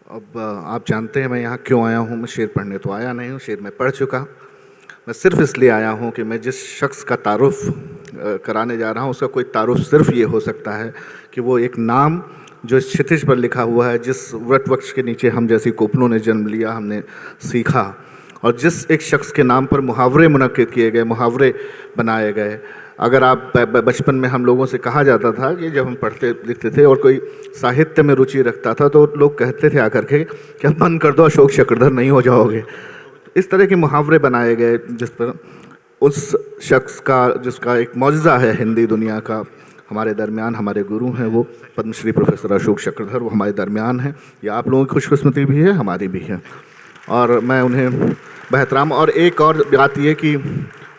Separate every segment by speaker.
Speaker 1: अब आप जानते हैं मैं यहाँ क्यों आया हूँ। मैं शेर पढ़ने तो आया नहीं हूँ, शेर मैं पढ़ चुका। मैं सिर्फ इसलिए आया हूँ कि मैं जिस शख्स का तारुफ कराने जा रहा हूँ उसका कोई तारुफ सिर्फ ये हो सकता है कि वो एक नाम जो इस क्षितिज पर लिखा हुआ है, जिस वट वृक्ष के नीचे हम जैसी कोपलों ने जन्म लिया, हमने सीखा, और जिस एक शख्स के नाम पर मुहावरे मुनक्किद किए गए, मुहावरे बनाए गए। अगर आप बचपन में हम लोगों से कहा जाता था कि जब हम पढ़ते लिखते थे और कोई साहित्य में रुचि रखता था तो लोग कहते थे आकर के कि अब बंद कर दो, अशोक चक्रधर नहीं हो जाओगे। इस तरह के मुहावरे बनाए गए जिस पर उस शख्स का, जिसका एक मौजज़ा है हिंदी दुनिया का, हमारे दरमियान हमारे गुरु हैं वो पद्मश्री प्रोफेसर अशोक चक्रधर, वो हमारे दरमियान हैं। ये आप लोगों की खुशकिस्मती भी है, हमारी भी है, और मैं उन्हें बेहतराम। और एक और बात ये कि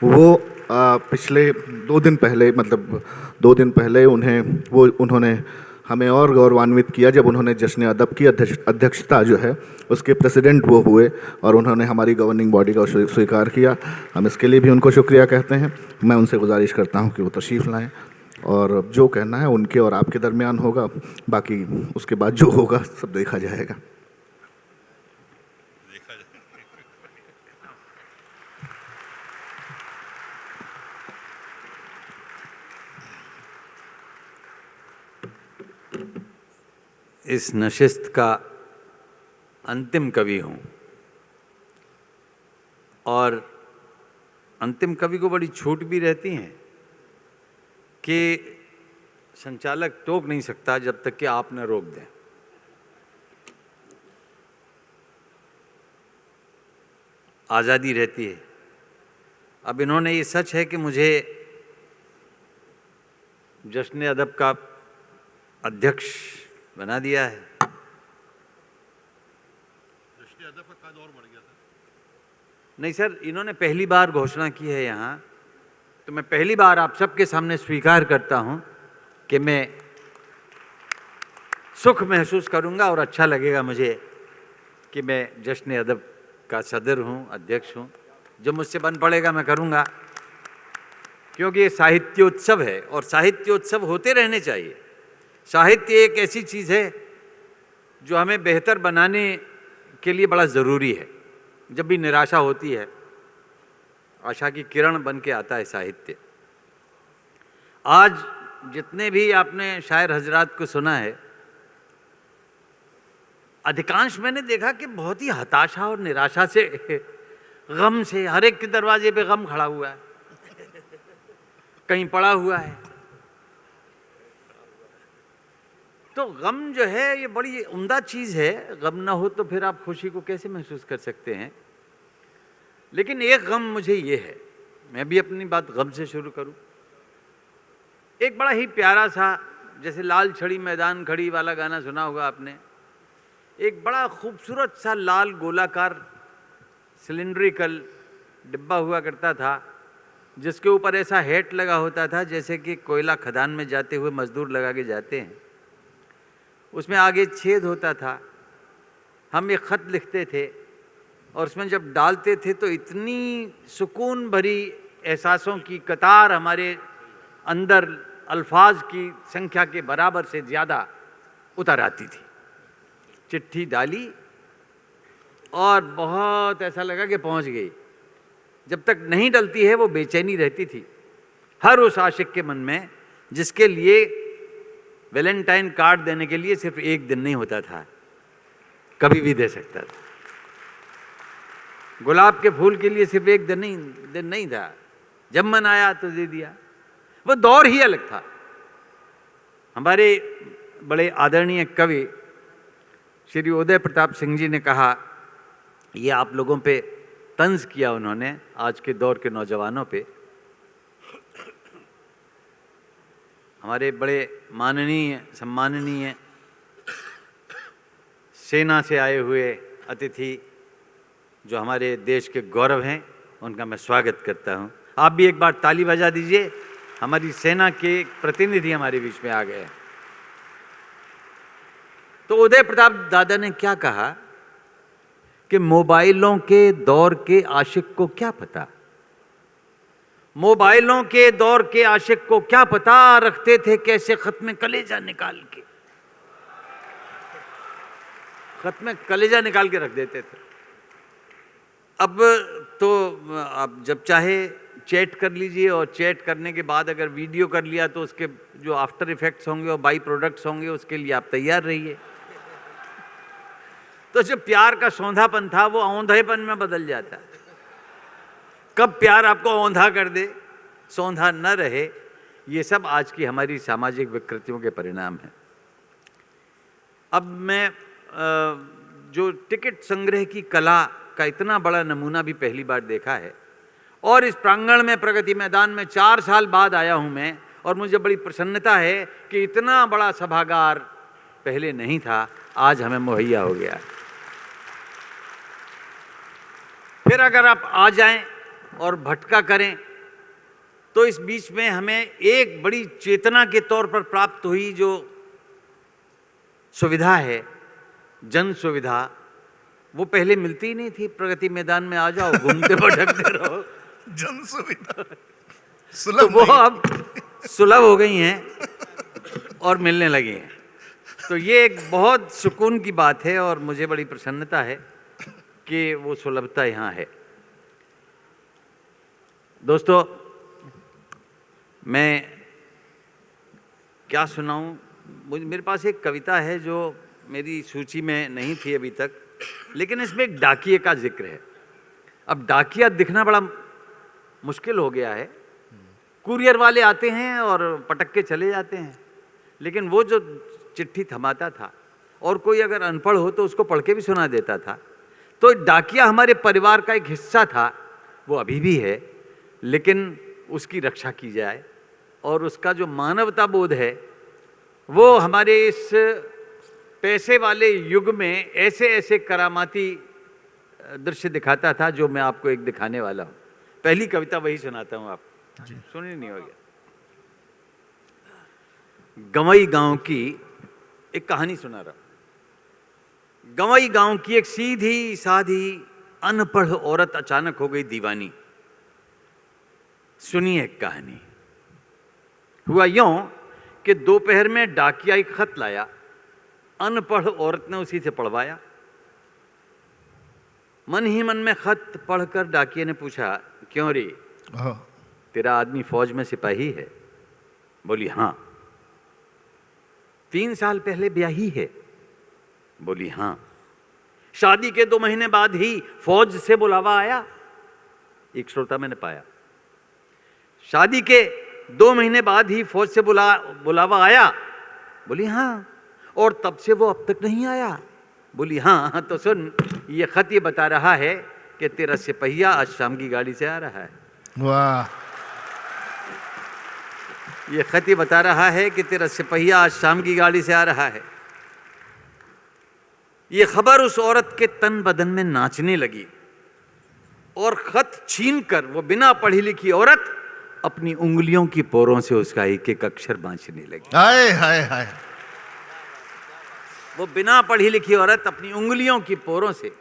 Speaker 1: वो पिछले 2 दिन पहले, मतलब 2 दिन पहले उन्होंने हमें और गौरवान्वित किया जब उन्होंने जश्न अदब की अध्यक्षता जो है उसके प्रेसिडेंट वो हुए और उन्होंने हमारी गवर्निंग बॉडी का स्वीकार किया। हम इसके लिए भी उनको शुक्रिया कहते हैं। मैं उनसे गुजारिश करता हूं कि वो तशरीफ़ लाएं और जो कहना है उनके और आपके दरमियान होगा, बाकी उसके बाद जो होगा सब देखा जाएगा।
Speaker 2: इस नशिस्त का अंतिम कवि हूँ और अंतिम कवि को बड़ी छूट भी रहती हैं कि संचालक टोक नहीं सकता जब तक कि आप न रोक दें। आज़ादी रहती है। अब इन्होंने, ये सच है कि मुझे जश्न अदब का अध्यक्ष बना दिया है।
Speaker 3: जश्न अदब का कद और बढ़ गया था।
Speaker 2: नहीं सर, इन्होंने पहली बार घोषणा की है यहाँ, तो मैं पहली बार आप सबके सामने स्वीकार करता हूँ कि मैं सुख महसूस करूँगा और अच्छा लगेगा मुझे कि मैं जश्न अदब का सदर हूँ, अध्यक्ष हूँ। जो मुझसे बन पड़ेगा मैं करूँगा, क्योंकि ये साहित्योत्सव है और साहित्योत्सव होते रहने चाहिए। साहित्य एक ऐसी चीज़ है जो हमें बेहतर बनाने के लिए बड़ा ज़रूरी है। जब भी निराशा होती है, आशा की किरण बन के आता है साहित्य। आज जितने भी आपने शायर हजरात को सुना है, अधिकांश मैंने देखा कि बहुत ही हताशा और निराशा से, गम से, हर एक के दरवाजे पे गम खड़ा हुआ है, कहीं पड़ा हुआ है। तो गम जो है ये बड़ी उम्दा चीज़ है। गम ना हो तो फिर आप खुशी को कैसे महसूस कर सकते हैं। लेकिन एक गम मुझे ये है, मैं भी अपनी बात गम से शुरू करूं। एक बड़ा ही प्यारा सा, जैसे लाल छड़ी मैदान खड़ी वाला गाना सुना होगा आपने। एक बड़ा खूबसूरत सा लाल गोलाकार सिलिंड्रिकल डिब्बा हुआ करता था, जिसके ऊपर ऐसा हैट लगा होता था जैसे कि कोयला खदान में जाते हुए मजदूर लगा के जाते हैं। उसमें आगे छेद होता था। हम एक ख़त लिखते थे और उसमें जब डालते थे तो इतनी सुकून भरी एहसासों की कतार हमारे अंदर अल्फाज की संख्या के बराबर से ज़्यादा उतर आती थी। चिट्ठी डाली और बहुत ऐसा लगा कि पहुंच गई। जब तक नहीं डलती है वो बेचैनी रहती थी हर उस आशिक के मन में, जिसके लिए वैलेंटाइन कार्ड देने के लिए सिर्फ एक दिन नहीं होता था, कभी भी दे सकता था। गुलाब के फूल के लिए सिर्फ एक दिन नहीं था, जब मन आया तो दे दिया। वो दौर ही अलग था। हमारे बड़े आदरणीय कवि श्री उदय प्रताप सिंह जी ने कहा, ये आप लोगों पे तंज किया उन्होंने, आज के दौर के नौजवानों पे। हमारे बड़े माननीय सम्माननीय सेना से आए हुए अतिथि जो हमारे देश के गौरव हैं, उनका मैं स्वागत करता हूं। आप भी एक बार ताली बजा दीजिए। हमारी सेना के प्रतिनिधि हमारे बीच में आ गए। तो उदय प्रताप दादा ने क्या कहा कि मोबाइलों के दौर के आशिक को क्या पता, मोबाइलों के दौर के आशिक को क्या पता, रखते थे कैसे खत में कलेजा निकाल के। खत में कलेजा निकाल के रख देते थे। अब तो आप जब चाहे चैट कर लीजिए, और चैट करने के बाद अगर वीडियो कर लिया तो उसके जो आफ्टर इफेक्ट्स होंगे और बाई प्रोडक्ट्स होंगे उसके लिए आप तैयार रहिए। तो जो प्यार का सौंधापन था वो औंधेपन में बदल जाता है। कब प्यार आपको औंधा कर दे, सौंधा न रहे, ये सब आज की हमारी सामाजिक विकृतियों के परिणाम हैं। अब मैं जो टिकट संग्रह की कला का इतना बड़ा नमूना भी पहली बार देखा है, और इस प्रांगण में प्रगति मैदान में 4 साल बाद आया हूं मैं, और मुझे बड़ी प्रसन्नता है कि इतना बड़ा सभागार पहले नहीं था, आज हमें मुहैया हो गया। फिर अगर आप आ जाएं और भटका करें तो इस बीच में हमें एक बड़ी चेतना के तौर पर प्राप्त हुई जो सुविधा है, जन सुविधा, वो पहले मिलती ही नहीं थी। प्रगति मैदान में आ जाओ, घूमते भटकते रहो,
Speaker 4: जन सुविधा
Speaker 2: तो
Speaker 4: सुलभ
Speaker 2: वो
Speaker 4: नहीं।
Speaker 2: अब सुलभ हो गई हैं और मिलने लगी हैं। तो ये एक बहुत सुकून की बात है और मुझे बड़ी प्रसन्नता है कि वो सुलभता यहाँ है। दोस्तों, मैं क्या सुनाऊं? मेरे पास एक कविता है जो मेरी सूची में नहीं थी अभी तक, लेकिन इसमें एक डाकिये का जिक्र है। अब डाकिया दिखना बड़ा मुश्किल हो गया है। कुरियर वाले आते हैं और पटक के चले जाते हैं, लेकिन वो जो चिट्ठी थमाता था और कोई अगर अनपढ़ हो तो उसको पढ़ के भी सुना देता था। तो डाकिया हमारे परिवार का एक हिस्सा था, वो अभी भी है, लेकिन उसकी रक्षा की जाए और उसका जो मानवता बोध है वो हमारे इस पैसे वाले युग में ऐसे ऐसे करामाती दृश्य दिखाता था जो मैं आपको एक दिखाने वाला हूँ। पहली कविता वही सुनाता हूँ, आप सुनी नहीं होगी। गंवई गांव की एक कहानी सुना रहा हूं। गंवई गांव की एक सीधी साधी अनपढ़ औरत अचानक हो गई दीवानी। सुनिए एक कहानी। हुआ यूं कि दोपहर में डाकिया एक खत लाया। अनपढ़ औरत ने उसी से पढ़वाया। मन ही मन में खत पढ़कर डाकिये ने पूछा, क्यों रे, तेरा आदमी फौज में सिपाही है? बोली हाँ। 3 साल पहले ब्याही है? बोली हाँ। शादी के 2 महीने बाद ही फौज से बुलावा आया? एक श्रोता मैंने पाया। शादी के 2 महीने बाद ही फौज से बुलावा आया? बोली हाँ। और तब से वो अब तक नहीं आया? बोली हाँ। तो सुन, ये खत ये बता रहा है कि तेरा सिपहिया आज शाम की गाड़ी से आ रहा है।
Speaker 4: वाह।
Speaker 2: ये खत ये बता रहा है कि तेरा सिपहिया आज शाम की गाड़ी से आ रहा है। ये खबर उस औरत के तन बदन में नाचने लगी और खत छीनकर वो बिना पढ़ी लिखी औरत अपनी उंगलियों की पोरों से उसका एक एक अक्षर बांचने लगी।
Speaker 4: हाय हाय हाय।
Speaker 2: वो बिना पढ़ी लिखी औरत अपनी उंगलियों की पोरों से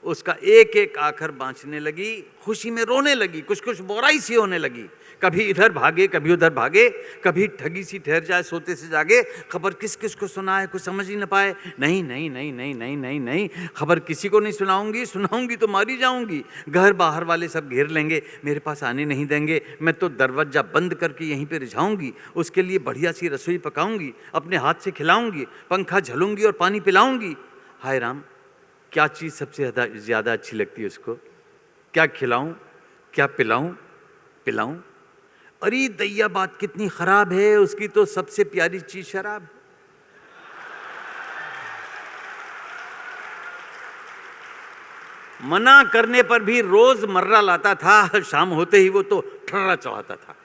Speaker 2: उसका एक एक आखर बांचने लगी। खुशी में रोने लगी, कुछ कुछ बोराई सी होने लगी। कभी इधर भागे, कभी उधर भागे, कभी ठगी सी ठहर जाए, सोते से जागे, खबर किस किस को सुनाए, कुछ समझ ही न पाए। नहीं नहीं नहीं नहीं नहीं नहीं नहीं, खबर किसी को नहीं सुनाऊंगी, सुनाऊंगी तो मारी जाऊंगी। घर बाहर वाले सब घेर लेंगे, मेरे पास आने नहीं देंगे। मैं तो दरवाजा बंद करके यहीं पे रिझाऊंगी। उसके लिए बढ़िया सी रसोई पकाऊंगी, अपने हाथ से खिलाऊंगी, पंखा झलूंगी और पानी पिलाऊंगी। हाय राम, क्या चीज़ सबसे ज़्यादा अच्छी लगती है उसको? क्या खिलाऊं, क्या पिलाऊं? अरे दैया, बात कितनी खराब है, उसकी तो सबसे प्यारी चीज शराब है। मना करने पर भी रोज मर्रा लाता था, शाम होते ही वो तो ठर्रा चढ़ाता था।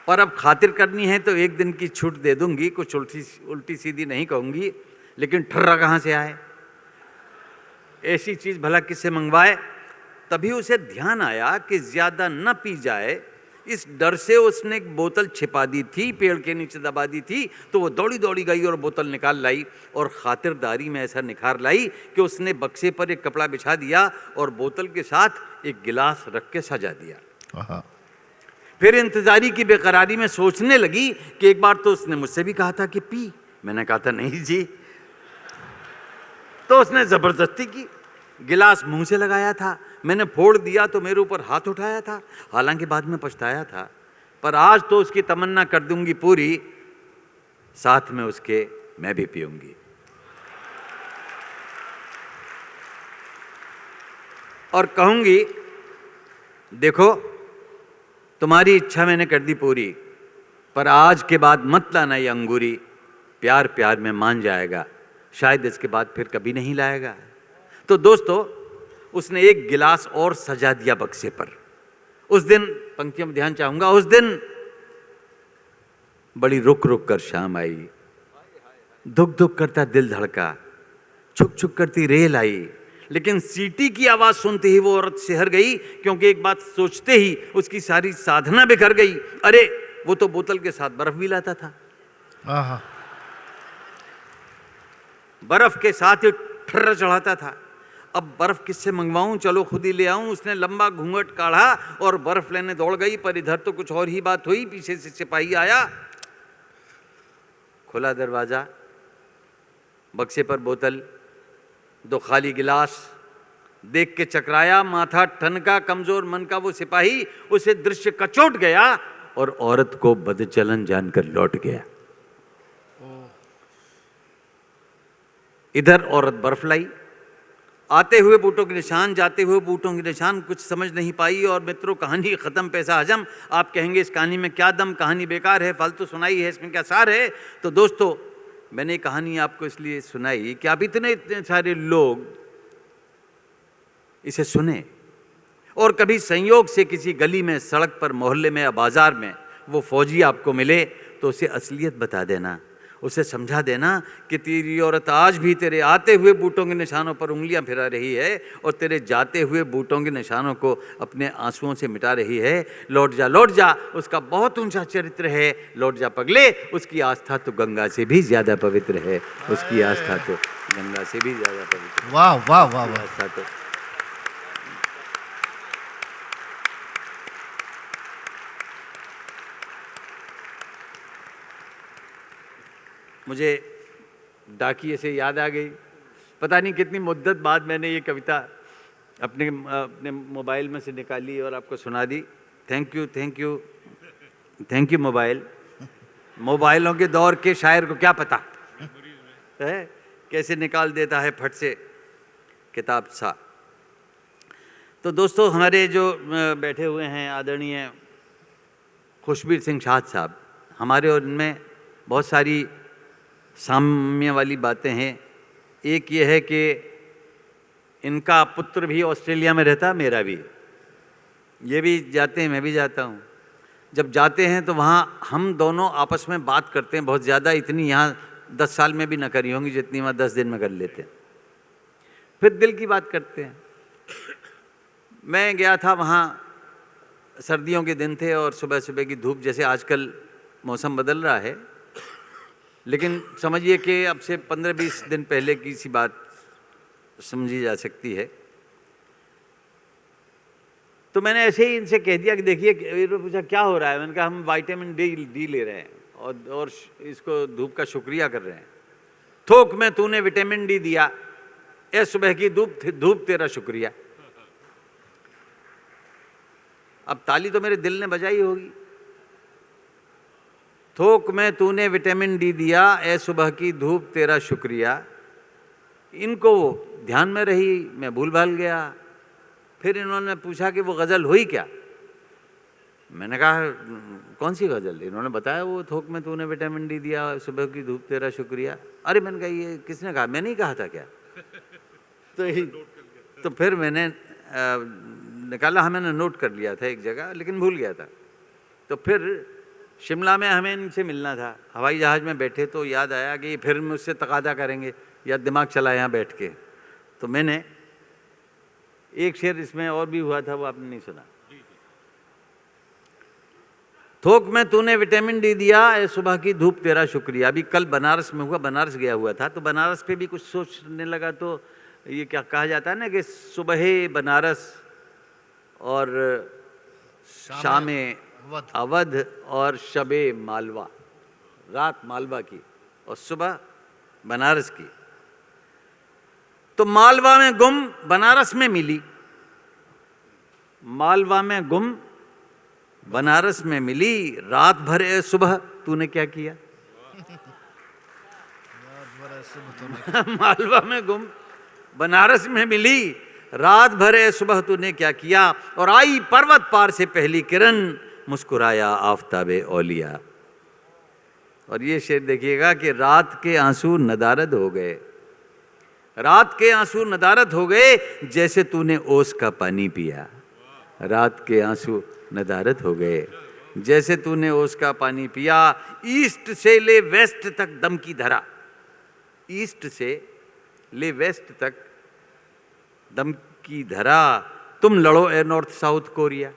Speaker 2: पर अब खातिर करनी है तो एक दिन की छूट दे दूंगी, कुछ उल्टी सीधी नहीं कहूंगी, लेकिन ठर्रा कहां से आए? ऐसी चीज भला किससे मंगवाए? तभी उसे ध्यान आया कि ज्यादा न पी जाए, इस डर से उसने एक बोतल छिपा दी थी, पेड़ के नीचे दबा दी थी। तो वो दौड़ी दौड़ी गई और बोतल निकाल लाई और खातिरदारी में ऐसा निखार लाई कि उसने बक्से पर एक कपड़ा बिछा दिया और बोतल के साथ एक गिलास रख के सजा दिया। फिर इंतजारी की बेकरारी में सोचने लगी कि एक बार तो उसने मुझसे भी कहा था कि पी। मैंने कहा था नहीं जी, तो उसने जबरदस्ती की, गिलास मुंह से लगाया था, मैंने फोड़ दिया तो मेरे ऊपर हाथ उठाया था, हालांकि बाद में पछताया था, पर आज तो उसकी तमन्ना कर दूंगी पूरी, साथ में उसके मैं भी पीऊंगी। और कहूंगी देखो तुम्हारी इच्छा मैंने कर दी पूरी, पर आज के बाद मत लाना ये अंगूरी, प्यार प्यार में मान जाएगा, शायद इसके बाद फिर कभी नहीं लाएगा। तो दोस्तों उसने एक गिलास और सजा दिया बक्से पर। उस दिन, पंक्तियों में ध्यान चाहूंगा, उस दिन बड़ी रुक रुक कर शाम आई, धुक धुक करता दिल धड़का, छुक छुक करती रेल आई, लेकिन सीटी की आवाज सुनते ही वो औरत सिहर गई, क्योंकि एक बात सोचते ही उसकी सारी साधना बिखर गई। अरे वो तो बोतल के साथ बर्फ भी लाता था,
Speaker 4: आहा,
Speaker 2: बर्फ के साथ ही ठर्रा चढ़ाता था। अब बर्फ किससे मंगवाऊं, चलो खुद ही ले आऊं। उसने लंबा घूंघट काढ़ा और बर्फ लेने दौड़ गई, पर इधर तो कुछ और ही बात हुई। पीछे से सिपाही आया, खुला दरवाजा, बक्से पर बोतल, 2 खाली गिलास, देख के चकराया, माथा ठनका, कमजोर मन का वो सिपाही उसे दृश्य कचोट गया और औरत को बदचलन जानकर लौट गया। इधर औरत बर्फ लाई, आते हुए बूटों के निशान, जाते हुए बूटों के निशान, कुछ समझ नहीं पाई। और मित्रों कहानी खत्म, पैसा हजम। आप कहेंगे इस कहानी में क्या दम, कहानी बेकार है, फालतू सुनाई है, इसमें क्या सार है? तो दोस्तों मैंने कहानी आपको इसलिए सुनाई कि आप इतने सारे लोग इसे सुने, और कभी संयोग से किसी गली में, सड़क पर, मोहल्ले में या बाजार में वो फौजी आपको मिले तो उसे असलियत बता देना, उसे समझा देना कि तेरी औरत आज भी तेरे आते हुए बूटों के निशानों पर उंगलियां फिरा रही है और तेरे जाते हुए बूटों के निशानों को अपने आंसुओं से मिटा रही है। लौट जा, लौट जा, उसका बहुत ऊंचा चरित्र है। लौट जा पगले, उसकी आस्था तो गंगा से भी ज्यादा पवित्र है, उसकी आस्था तो गंगा से भी ज्यादा पवित्र है।
Speaker 4: वाह वाह वाह वाह,
Speaker 2: आस्था तो मुझे डाकिए से याद आ गई। पता नहीं कितनी मुद्दत बाद मैंने ये कविता अपने मोबाइल में से निकाली और आपको सुना दी। Thank you, thank you, thank you mobile. मोबाइलों के दौर के शायर को क्या पता है कैसे निकाल देता है फट से किताब सा। तो दोस्तों हमारे जो बैठे हुए हैं आदरणीय खुशबीर सिंह शाद साहब, हमारे और इनमें बहुत सारी साम्य वाली बातें हैं। एक ये है कि इनका पुत्र भी ऑस्ट्रेलिया में रहता, मेरा भी। ये भी जाते हैं, मैं भी जाता हूँ। जब जाते हैं तो वहाँ हम दोनों आपस में बात करते हैं बहुत ज़्यादा, इतनी यहाँ 10 साल में भी न करी होंगी जितनी वहाँ 10 दिन में कर लेते हैं। फिर दिल की बात करते हैं। मैं गया था वहाँ, सर्दियों के दिन थे और सुबह सुबह की धूप, जैसे आजकल मौसम बदल रहा है, लेकिन समझिए कि अब से 15-20 दिन पहले की सी बात समझी जा सकती है। तो मैंने ऐसे ही इनसे कह दिया कि देखिए, इन्होंने पूछा क्या हो रहा है, मैंने कहा हम विटामिन डी ले रहे हैं और इसको धूप का शुक्रिया कर रहे हैं। थोक में तूने विटामिन डी दिया, ए सुबह की धूप तेरा शुक्रिया। अब ताली तो मेरे दिल ने बजाई होगी। थोक में तूने विटामिन डी दिया, ए सुबह की धूप तेरा शुक्रिया। इनको ध्यान में रही, मैं भूल भाल गया। फिर इन्होंने पूछा कि वो गज़ल हुई क्या। मैंने कहा कौन सी गज़ल। इन्होंने बताया वो थोक में तूने विटामिन डी दिया, सुबह की धूप तेरा शुक्रिया। अरे मैंने कहा ये किसने कहा, मैं नहीं कहा था क्या। तो फिर मैंने निकाला, हाँ मैंने नोट कर लिया था एक जगह, लेकिन भूल गया था। तो फिर शिमला में हमें इनसे मिलना था, हवाई जहाज़ में बैठे तो याद आया कि फिर मुझसे तकादा करेंगे या दिमाग चला यहाँ बैठ के। तो मैंने एक शेर इसमें और भी हुआ था, वो आपने नहीं सुना। थोक में तूने विटामिन डी दिया, ए सुबह की धूप तेरा शुक्रिया। अभी कल बनारस में हुआ, बनारस गया हुआ था, तो बनारस पे भी कुछ सोचने लगा। तो ये क्या कहा जाता है ना कि सुबह बनारस और शाम अवध और शबे मालवा, रात मालवा की और सुबह बनारस की। तो मालवा में गुम बनारस में मिली, मालवा में गुम बनारस में मिली, रात भर ए सुबह तूने क्या किया। मालवा में गुम बनारस में मिली, रात भर ए सुबह तूने क्या किया। और आई पर्वत पार से पहली किरण, मुस्कुराया आफताबे औलिया। और ये शेर देखिएगा कि रात के आंसू नदारद हो गए, रात के आंसू नदारद हो गए, जैसे तूने ओस का पानी पिया। रात के आंसू नदारद हो गए, जैसे तूने ओस का पानी पिया। ईस्ट से ले वेस्ट तक दम की धरा, ईस्ट से ले वेस्ट तक दम की धरा। तुम लड़ो ए नॉर्थ साउथ कोरिया।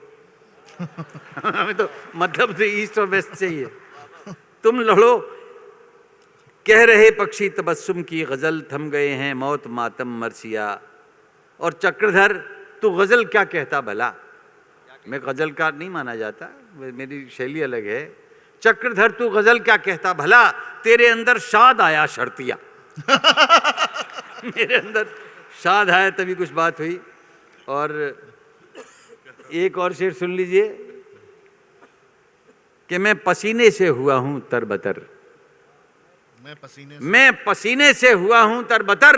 Speaker 2: हमें तो मतलब तो ईस्ट और वेस्ट चाहिए। तुम लड़ो, कह रहे पक्षी तबस्सुम की गजल, थम गए हैं मौत मातम मरसिया। और चक्रधर तू गजल क्या कहता भला। मैं गजलकार नहीं माना जाता, मेरी शैली अलग है। चक्रधर तू गजल क्या कहता भला, तेरे अंदर शाद आया शर्तिया। मेरे अंदर शाद आया तभी कुछ बात हुई। और एक और शेर सुन लीजिए कि मैं पसीने से हुआ हूं तरबतर, मैं पसीने से हुआ हूं तरबतर,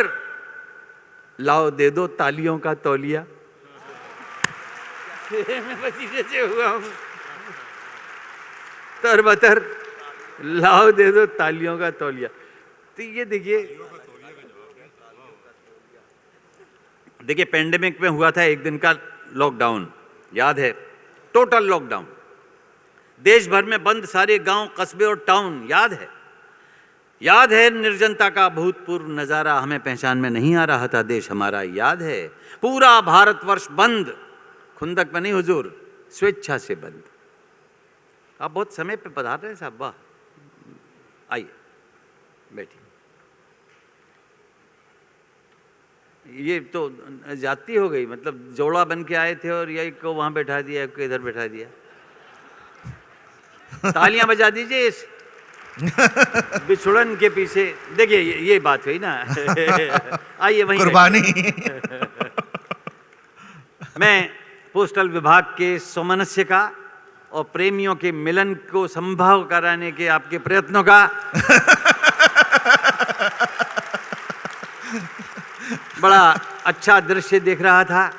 Speaker 2: लाओ दे दो तालियों का तौलिया। मैं पसीने से हुआ हूं तरबतर, लाओ दे दो तालियों का तौलिया। तो ये देखिए पेंडेमिक में हुआ था एक दिन का लॉकडाउन, याद है, टोटल लॉकडाउन, देश भर में बंद सारे गांव कस्बे और टाउन, याद है निर्जनता का भूतपूर्व नजारा, हमें पहचान में नहीं आ रहा था देश हमारा, याद है पूरा भारतवर्ष बंद, खुंदक में नहीं हुजूर, स्वेच्छा से बंद। आप बहुत समय पे पधार रहे हैं साहब, वाह, आइए बैठिए। ये तो जाती हो गई, मतलब जोड़ा बन के आए थे और यही को वहां बैठा दिया, एक को इधर बैठा दिया। तालियां बजा दीजिए इस बिछुड़न के पीछे। देखिए ये बात हुई ना। आइए वहीं
Speaker 4: कुर्बानी।
Speaker 2: मैं पोस्टल विभाग के सौमनस्य का और प्रेमियों के मिलन को संभव कराने के आपके प्रयत्नों का बड़ा अच्छा दृश्य देख रहा था।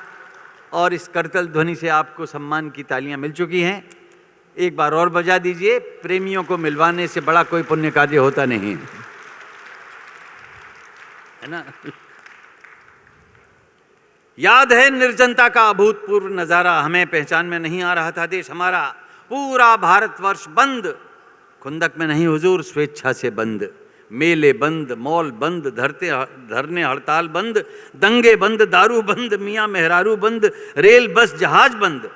Speaker 2: और इस करतल ध्वनि से आपको सम्मान की तालियां मिल चुकी हैं। एक बार और बजा दीजिए। प्रेमियों को मिलवाने से बड़ा कोई पुण्य कार्य होता नहीं है ना। याद है निर्जनता का अभूतपूर्व नजारा, हमें पहचान में नहीं आ रहा था देश हमारा, पूरा भारतवर्ष बंद, खुंदक में नहीं हुजूर, स्वेच्छा से बंद, मेले बंद, मॉल बंद, धरने हड़ताल बंद, दंगे बंद, दारू बंद, मियाँ मेहरारू बंद, रेल बस जहाज बंद,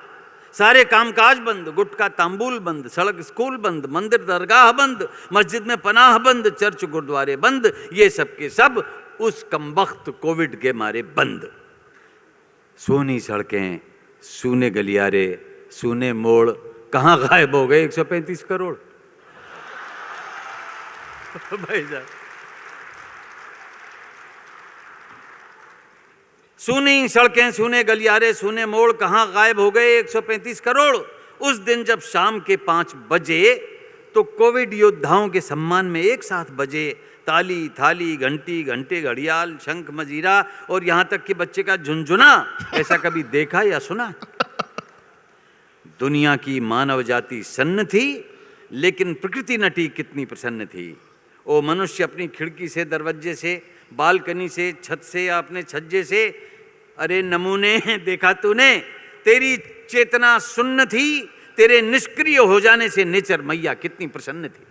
Speaker 2: सारे कामकाज बंद, गुटखा तांबूल बंद, सड़क स्कूल बंद, मंदिर दरगाह बंद, मस्जिद में पनाह बंद, चर्च गुरुद्वारे बंद, ये सब के सब उस कमबख्त कोविड के मारे बंद। सूनी सड़कें, सूने गलियारे, सूने मोड़, कहाँ गायब हो गए 135 करोड़। भाई साहब, सूनी सड़कें, सूने गलियारे, सूने मोड़, कहाँ गायब हो गए 135 करोड़। उस दिन जब शाम के 5 बजे तो कोविड योद्धाओं के सम्मान में एक साथ बजे ताली, थाली, घंटी, घंटे, घड़ियाल, शंख, मजीरा और यहाँ तक कि बच्चे का झुनझुना। ऐसा कभी देखा या सुना? दुनिया की मानव जाति सन्न थी, लेकिन प्रकृति नटी कितनी प्रसन्न थी। ओ मनुष्य अपनी खिड़की से, दरवाजे से, बालकनी से, छत से या अपने छज्जे से, अरे नमूने देखा तूने, तेरी चेतना सुन्न थी, तेरे निष्क्रिय हो जाने से नेचर मैया कितनी प्रसन्न थी।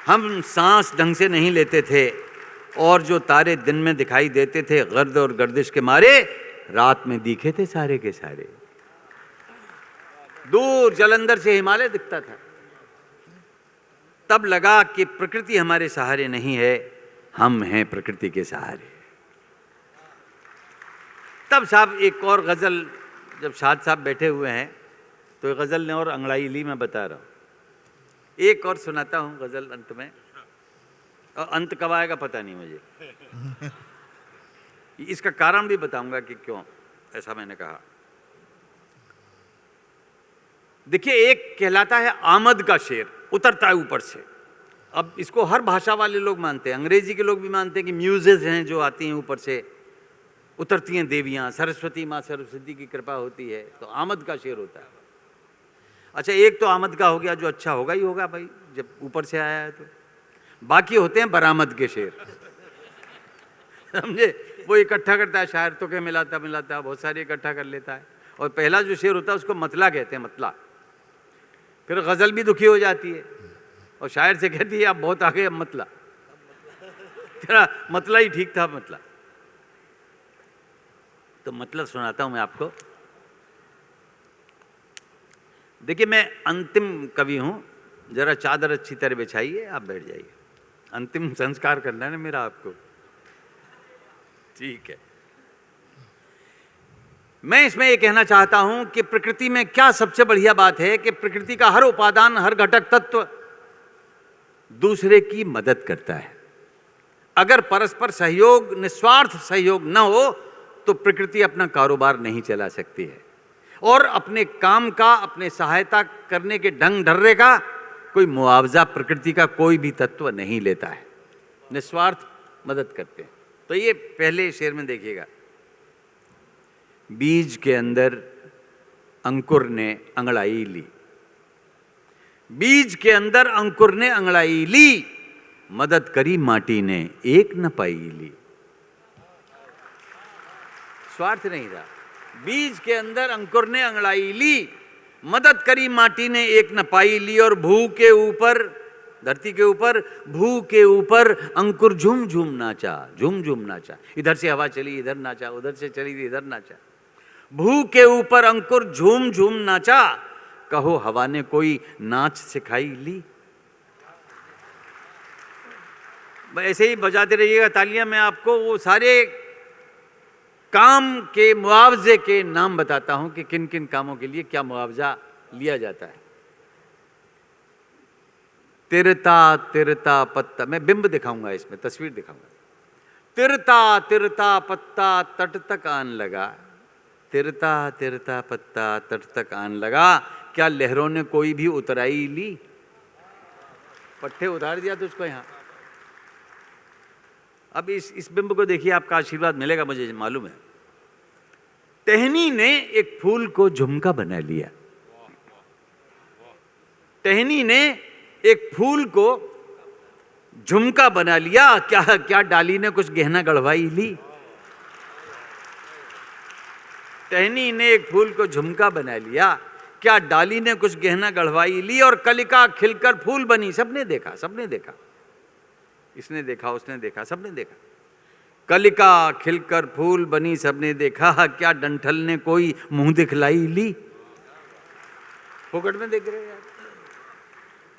Speaker 2: हम सांस ढंग से नहीं लेते थे और जो तारे दिन में दिखाई देते थे गर्द और गर्दिश के मारे, रात में दिखे थे सारे के सारे। दूर जलंधर से हिमालय दिखता था। तब लगा कि प्रकृति हमारे सहारे नहीं है, हम हैं प्रकृति के सहारे। तब साहब एक और गज़ल, जब शाद साहब बैठे हुए हैं तो गज़ल ने और अंगड़ाई ली, मैं बता रहा हूँ। एक और सुनाता हूँ गज़ल अंत में। और अंत कब आएगा पता नहीं मुझे। इसका कारण भी बताऊंगा कि क्यों ऐसा मैंने कहा। देखिए, एक कहलाता है आमद का शेर, उतरता है ऊपर से। अब इसको हर भाषा वाले लोग मानते हैं, अंग्रेजी के लोग भी मानते हैं कि म्यूजेज हैं जो आती हैं ऊपर से, उतरती हैं देवियां, सरस्वती माँ सरस्वती की कृपा होती है, तो आमद का शेर होता है। अच्छा, एक तो आमद का हो गया जो अच्छा होगा ही होगा भाई, जब ऊपर से आया है तो। बाकी होते हैं बरामद के शेर, समझे? वो इकट्ठा करता है शायर तो क्या मिलाता मिलाता बहुत सारे इकट्ठा कर लेता है। और पहला जो शेर होता है उसको मतला कहते हैं, मतला। फिर गजल भी दुखी हो जाती है और शायर से कहती है आप बहुत आगे, अब मतला, तेरा मतला ही ठीक था, मतला। तो मतलब सुनाता हूं मैं आपको। देखिए, मैं अंतिम कवि हूं, जरा चादर अच्छी तरह बिछाइए, आप बैठ जाइए। अंतिम संस्कार करना है ना मेरा आपको, ठीक है। मैं इसमें ये कहना चाहता हूं कि प्रकृति में क्या सबसे बढ़िया बात है कि प्रकृति का हर उपादान, हर घटक तत्व दूसरे की मदद करता है। अगर परस्पर सहयोग, निस्वार्थ सहयोग न हो तो प्रकृति अपना कारोबार नहीं चला सकती है, और अपने काम का, अपने सहायता करने के ढंग ढर्रे का कोई मुआवजा प्रकृति का कोई भी तत्व नहीं लेता है। निस्वार्थ मदद करते हैं। तो ये पहले शेर में देखिएगा, बीज के अंदर अंकुर ने अंगड़ाई ली, बीज के अंदर अंकुर ने अंगड़ाई ली, मदद करी माटी ने एक न पाई ली। स्वार्थ नहीं था। बीज के अंदर अंकुर ने अंगड़ाई ली, मदद करी माटी ने एक न पाई ली, और भू के ऊपर, धरती के ऊपर, भू के ऊपर अंकुर झूम झूम नाचा, झूम झूम नाचा। इधर से हवा चली इधर नाचा, उधर से चली इधर नाचा। भू के ऊपर अंकुर झूम झूम नाचा, कहो हवा ने कोई नाच सिखाई ली। ऐसे ही बजाते रहिएगा तालियां। मैं आपको वो सारे काम के मुआवजे के नाम बताता हूं कि किन किन कामों के लिए क्या मुआवजा लिया जाता है। तिरता तिरता पत्ता, मैं बिंब दिखाऊंगा इसमें, तस्वीर दिखाऊंगा। तिरता तिरता पत्ता तट तक आन लगा, तिरता तिरता पत्ता तट तक आन लगा, क्या लहरों ने कोई भी उतराई ली। पट्टे उतार दिया तो उसको यहाँ। अब इस बिंब को देखिए, आपका आशीर्वाद मिलेगा मुझे मालूम है। टहनी ने एक फूल को झुमका बना लिया, टहनी ने एक फूल को झुमका बना लिया, क्या क्या डाली ने कुछ गहना गढ़वाई ली। टहनी ने एक फूल को झुमका बना लिया, क्या डाली ने कुछ गहना गढ़वाई ली, और कलिका खिलकर फूल बनी। सबने देखा, सबने देखा, इसने देखा, उसने देखा, सबने देखा। कलिका खिलकर फूल बनी, सबने देखा, क्या डंठल ने कोई मुंह दिखलाई ली। फोकट में देख रहे हैं यार,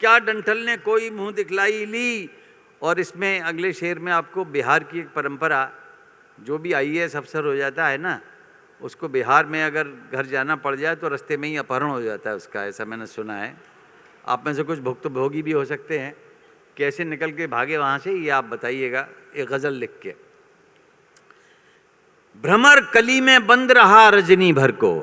Speaker 2: क्या डंठल ने कोई मुंह दिखलाई ली। और इसमें अगले शेर में आपको बिहार की एक परंपरा, जो भी IAS अफसर हो जाता है ना, उसको बिहार में अगर घर जाना पड़ जाए तो रास्ते में ही अपहरण हो जाता है उसका, ऐसा मैंने सुना है। आप में से कुछ भुक्तभोगी भी हो सकते हैं, कैसे निकल के भागे वहाँ से ये आप बताइएगा एक गज़ल लिख के। भ्रमर कली में बंद रहा रजनी भर को,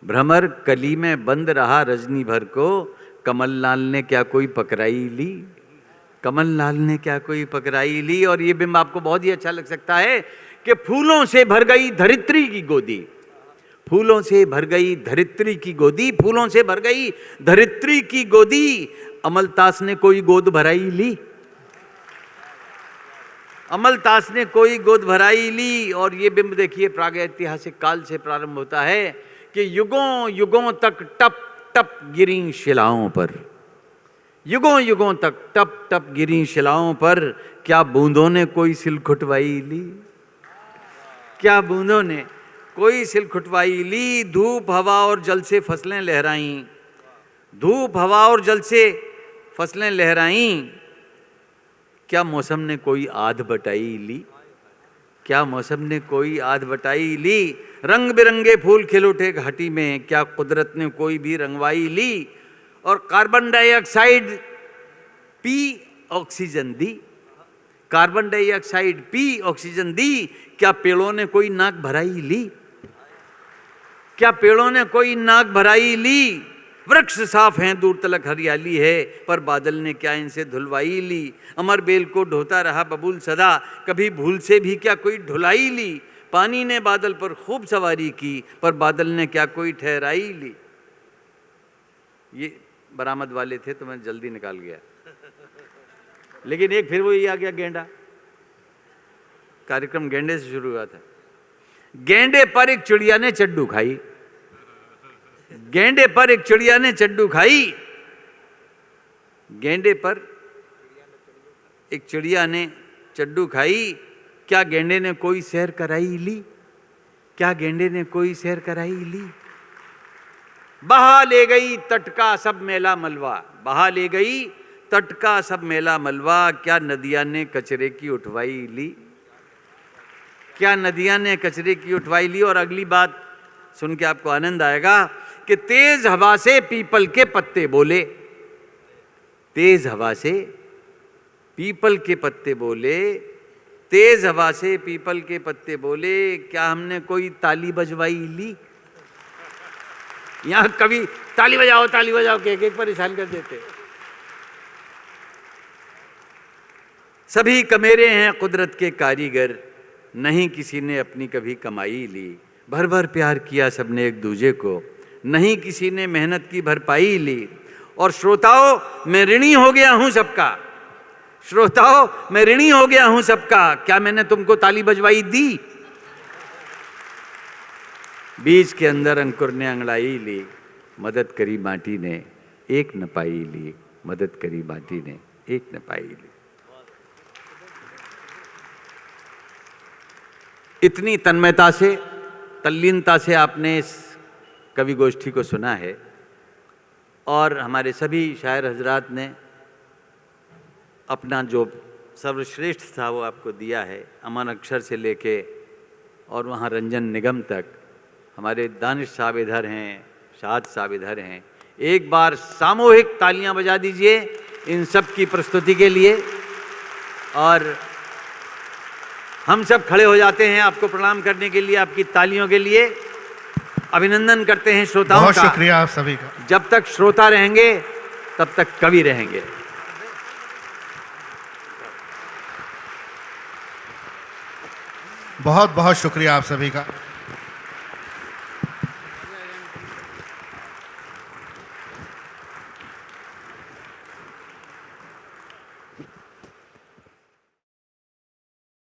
Speaker 2: भ्रमर कली में बंद रहा रजनी भर को, कमललाल ने क्या कोई पकड़ाई ली, कमललाल ने क्या कोई पकड़ाई ली। और ये बिंब आपको बहुत ही अच्छा लग सकता है कि फूलों से भर गई धरित्री की गोदी, फूलों से भर गई धरित्री की गोदी, फूलों से भर गई धरित्री की गोदी, अमलतास ने कोई गोद भराई ली, अमलतास ने कोई गोद भराई ली। और ये बिंब देखिए प्रागैतिहासिक काल से प्रारंभ होता है कि युगों युगों तक टप टप गिरी शिलाओं पर, युगों युगों तक टप टप गिरी शिलाओं पर, क्या बूंदों ने कोई सिल खुटवाई ली, क्या बूंदों ने कोई सिल खुटवाई ली। धूप हवा और जल से फसलें लहराईं, धूप हवा और जल से फसलें लहराईं, क्या मौसम ने कोई आध बटाई ली, क्या मौसम ने कोई आध बटाई ली। रंग बिरंगे फूल खिल उठे घाटी में, क्या कुदरत ने कोई भी रंगवाई ली। और कार्बन डाइऑक्साइड पी ऑक्सीजन दी, कार्बन डाइऑक्साइड पी, ऑक्सीजन दी, क्या पेड़ों ने कोई नाक भराई ली? क्या पेड़ों ने कोई नाक भराई ली? वृक्ष साफ हैं, दूर तलक हरियाली है, पर बादल ने क्या इनसे धुलवाई ली? अमर बेल को ढोता रहा बबूल सदा, कभी भूल से भी क्या कोई ढुलाई ली? पानी ने बादल पर खूब सवारी की, पर बादल ने क्या कोई ठहराई ली? ये बरामद वाले थे तो मैं जल्दी निकाल गया, लेकिन एक फिर वही आ गया गेंडा। कार्यक्रम गेंडे से शुरू हुआ था। गेंडे पर एक चिड़िया ने चड्डू खाई, गेंडे पर एक चिड़िया ने चड्डू खाई, गेंडे पर एक चिड़िया ने चड्डू खाई, क्या गेंडे ने कोई सैर कराई ली? क्या गेंडे ने कोई सैर कराई ली? बहा ले गई तट का सब मेला मलबा, बहा ले गई तट का सब मेला मलबा, क्या नदियां ने कचरे की उठवाई ली? क्या नदियां ने कचरे की उठवाई ली? और अगली बात सुन के आपको आनंद आएगा कि तेज हवा से पीपल के पत्ते बोले, तेज हवा से पीपल के पत्ते बोले, तेज हवा से पीपल के पत्ते बोले, क्या हमने कोई ताली बजवाई ली? यहां कभी ताली बजाओ के एक परेशान कर देते। सभी कमेरे हैं कुदरत के कारीगर, नहीं किसी ने अपनी कभी कमाई ली। भर भर प्यार किया सबने एक दूजे को, नहीं किसी ने मेहनत की भरपाई ली। और श्रोताओं, मैं ऋणी हो गया हूं सबका, श्रोताओं मैं ऋणी हो गया हूं सबका, क्या मैंने तुमको ताली बजवाई दी? बीज के अंदर अंकुर ने अंगड़ाई ली, मदद करी माटी ने एक न पाई ली, मदद करी माटी ने एक न पाई ली। इतनी तन्मयता से, तल्लीनता से आपने इस कवि गोष्ठी को सुना है और हमारे सभी शायर हजरात ने अपना जो सर्वश्रेष्ठ था वो आपको दिया है। अमन अक्षर से लेके और वहाँ रंजन निगम तक। हमारे दानिश साहब इधर हैं, शाद साहब इधर हैं। एक बार सामूहिक तालियां बजा दीजिए इन सब की प्रस्तुति के लिए। और हम सब खड़े हो जाते हैं आपको प्रणाम करने के लिए, आपकी तालियों के लिए। अभिनंदन करते हैं श्रोताओं का।
Speaker 4: बहुत शुक्रिया आप सभी का।
Speaker 2: जब तक श्रोता रहेंगे तब तक कवि रहेंगे।
Speaker 4: बहुत बहुत शुक्रिया आप सभी का।